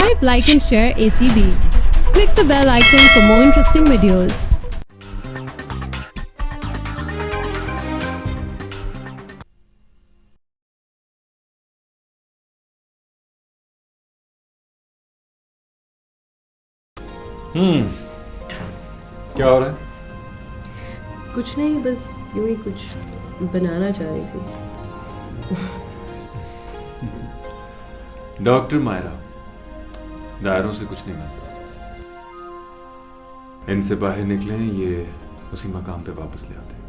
Subscribe, like and share ACB. Click the bell icon for more interesting videos. क्या हो रहा है? कुछ नहीं, बस यूं ही कुछ बनाना चाह रही थी. डॉक्टर मायरा, दायरों से कुछ नहीं बनता. इनसे बाहर निकलें, ये उसी मकाम पे वापस ले आते हैं.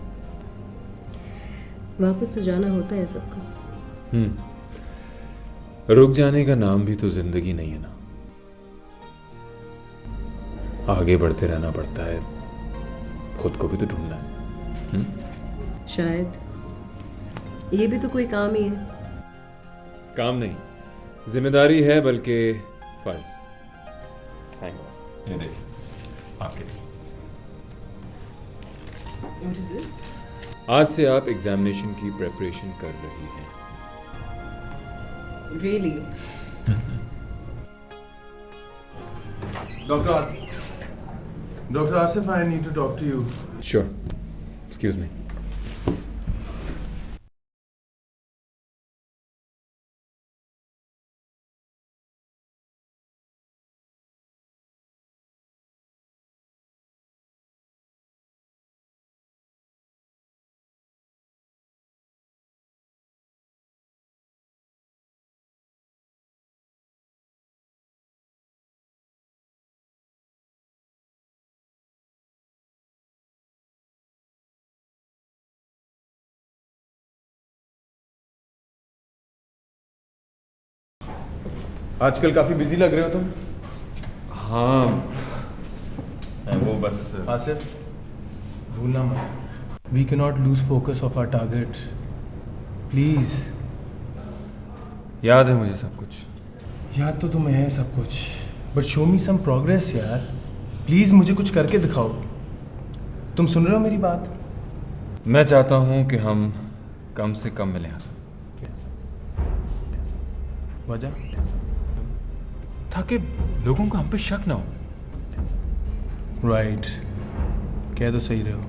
वापस तो जाना होता है सबको. रुक जाने का नाम भी तो जिंदगी नहीं है ना. आगे बढ़ते रहना पड़ता है, खुद को भी तो ढूंढना है. शायद ये भी तो कोई काम ही है. काम नहीं, जिम्मेदारी है, बल्कि फर्ज. ये देखिए, आपके लिए. What is this? आज से आप एग्जामिनेशन की प्रिपरेशन कर रही हैं. Really? Dr. Asif, I need to talk to you. Sure. Excuse me. आजकल काफी बिजी लग रहे हो तुम. हाँ, वो बस आसिफ, भूलना मत. We can not lose focus of our target. Please. याद है मुझे सब कुछ. याद तो तुम्हें है सब कुछ, but show me some progress यार. प्लीज मुझे कुछ करके दिखाओ. तुम सुन रहे हो मेरी बात? मैं चाहता हूँ कि हम कम से कम मिलें हसन. वजह? ताकि लोगों को हम पे शक ना हो. राइट. कह तो सही रहे हो,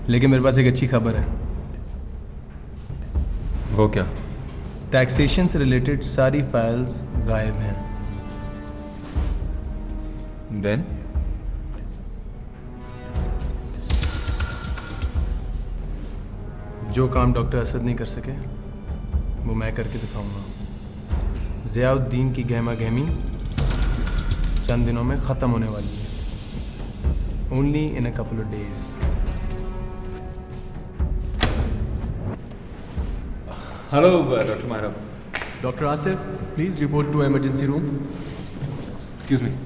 लेकिन मेरे पास एक अच्छी खबर है. वो क्या? टैक्सेशन से रिलेटेड सारी फाइल्स गायब हैं. देन जो काम डॉक्टर असद नहीं कर सके वो मैं करके दिखाऊंगा. ज़ियाउद्दीन की गहमा गहमी चंद दिनों में ख़त्म होने वाली है. Only in a couple of days. Hello doctor Myra. Dr. Asif, please report to emergency room. Excuse me.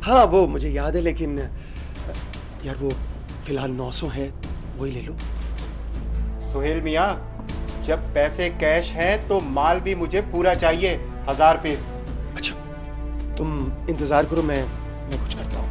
हाँ वो मुझे याद है, लेकिन यार वो फिलहाल 900 है, वही ले लो. सुहेल मियाँ, जब पैसे कैश हैं तो माल भी मुझे पूरा चाहिए, 1000 पीस. अच्छा, तुम इंतज़ार करो, मैं कुछ करता हूँ.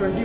20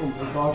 Oh my God.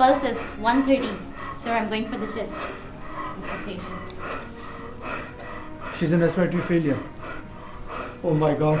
pulse is 130. Sir, I'm going for the chest consultation. She's in respiratory failure. Oh my God.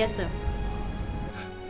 Yes sir.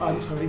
I'm sorry.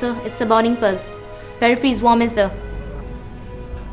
Sir, it's a bounding pulse. Periphery is warm, sir.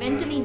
Ventolin.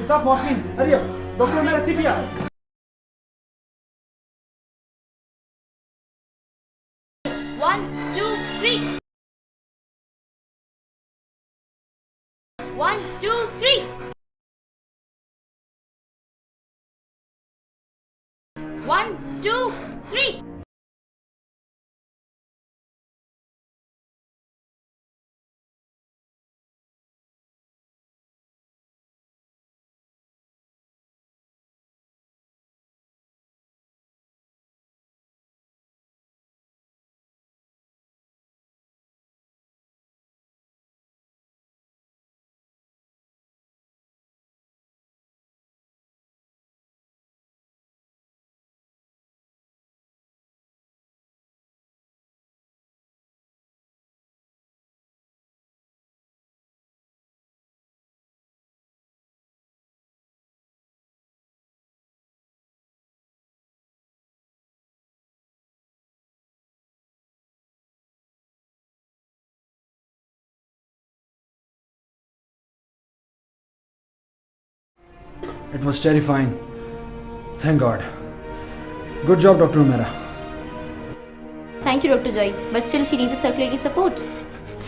Stop morphine. Hurry up. Doctor, मेरा CPR. 1, 2, 3. 1, 2, 3. 1, 2, 3. It was terrifying. Thank God. Good job, Dr. Umera. Thank you, Dr. Joy. But still, she needs a circulatory support.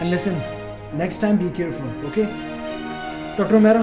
And listen, next time be careful, okay? Dr. Umera,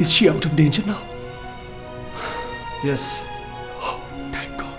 is she out of danger now? Yes. Thank God.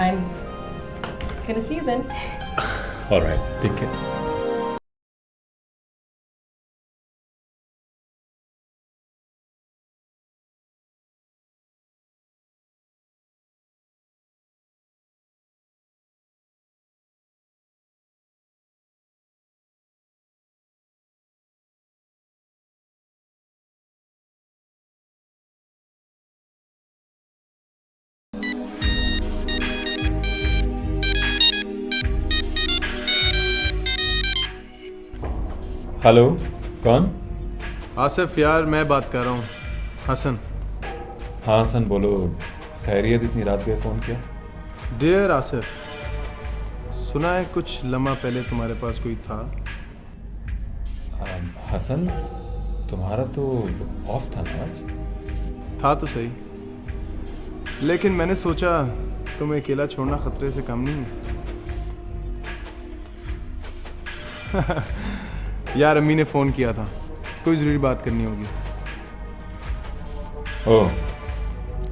I'm gonna see you then. All right, take care. Hello कौन? आसिफ यार, मैं बात कर रहा हूँ, हसन। हाँ हसन बोलो, खैरियत? इतनी रात गए फ़ोन किया? डियर आसिफ, सुना है कुछ लम्हा पहले तुम्हारे पास कोई था? हसन तुम्हारा तो ऑफ था ना आज? था तो सही, लेकिन मैंने सोचा तुम्हें अकेला छोड़ना खतरे से कम नहीं है। यार अम्मी ने फ़ोन किया था, कोई ज़रूरी बात करनी होगी। ओह,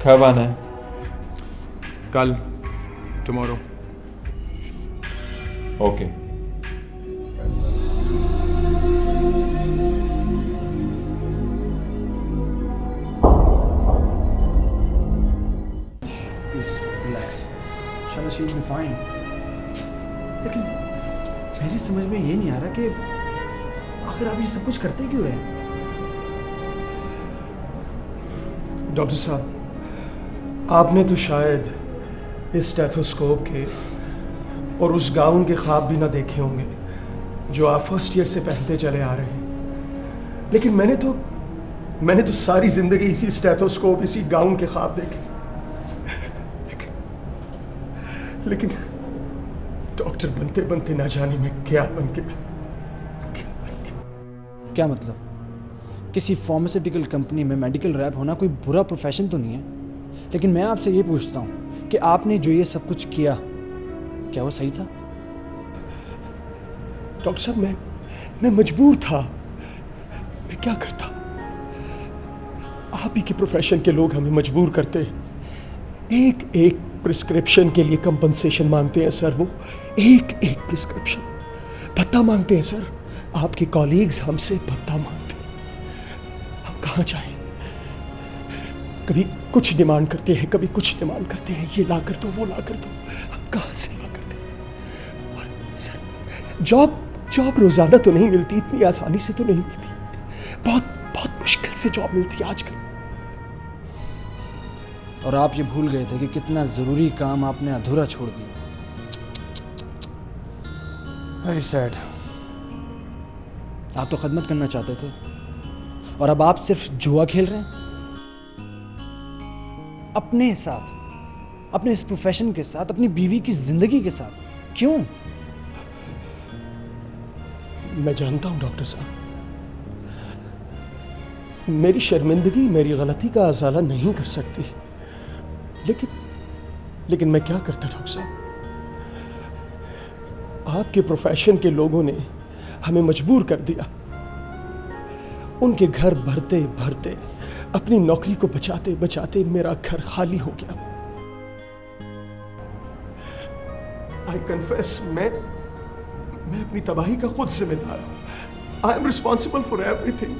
कब आना है? कल, टुमारो। ओके। रिलैक्स, शायद शी विल बी फाइन। लेकिन मेरी समझ में ये नहीं आ रहा कि आखिर आप ये सब कुछ करते क्यों रहे? डॉक्टर साहब, आपने तो शायद इस स्टेथोस्कोप के और उस गाउन के ख्वाब भी ना देखे होंगे जो आप फर्स्ट ईयर से पहनते चले आ रहे हैं। लेकिन मैंने तो सारी ज़िंदगी इसी स्टेथोस्कोप, इसी गाउन के ख्वाब देखे। लेकिन डॉक्टर बनते बनते ना जाने में क्या बन के। क्या मतलब? किसी फार्मास्यूटिकल कंपनी में मेडिकल रैप होना कोई बुरा प्रोफेशन तो नहीं है, लेकिन मैं आपसे ये पूछता हूँ कि आपने जो ये सब कुछ किया, क्या वो सही था? डॉक्टर साहब, मैं मजबूर था, मैं क्या करता? आप ही के प्रोफेशन के लोग हमें मजबूर करते हैं। एक एक प्रिस्क्रिप्शन के लिए कंपनसेशन मांगते हैं सर, वो एक एक प्रिस्क्रिप्शन भत्ता मांगते हैं सर। आपके कॉलीग्स हमसे भत्ता मांगते हैं, हम कहाँ जाएं? कभी कुछ डिमांड करते हैं, कभी कुछ डिमांड करते हैं, ये ला कर दो, वो ला कर दो, हम कहाँ से ला करते हैं? और सर, जॉब रोजाना तो नहीं मिलती, इतनी आसानी से तो नहीं मिलती, बहुत मुश्किल से जॉब मिलती है आजकल। और आप ये भूल गए थे कि कितना ज़रूरी काम आपने अधूरा छोड़ दिया। Very sad. आप तो खदमत करना चाहते थे और अब आप सिर्फ जुआ खेल रहे हैं अपने साथ, अपने इस प्रोफेशन के साथ, अपनी बीवी की जिंदगी के साथ। क्यों? मैं जानता हूं डॉक्टर साहब, मेरी शर्मिंदगी, मेरी गलती का अजाला नहीं कर सकती, लेकिन मैं क्या करता डॉक्टर साहब? आपके प्रोफेशन के लोगों ने हमें मजबूर कर दिया। उनके घर भरते भरते, अपनी नौकरी को बचाते बचाते मेरा घर खाली हो गया। आई कन्फेस, मैं अपनी तबाही का खुद जिम्मेदार हूं। I am responsible for everything.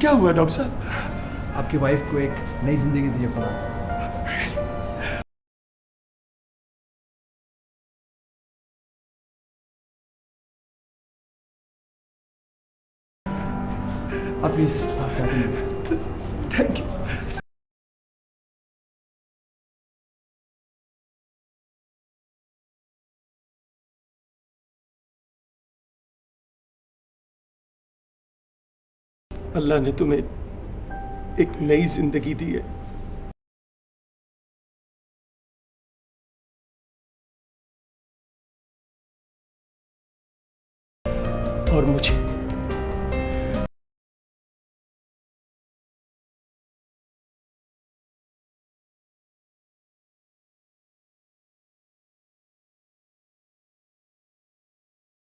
क्या हुआ डॉक्टर साहब? आपकी वाइफ को एक नई जिंदगी दी है खुदा। आप प्लीज थैंक यू। अल्लाह ने तुम्हें एक नई जिंदगी दी है और मुझे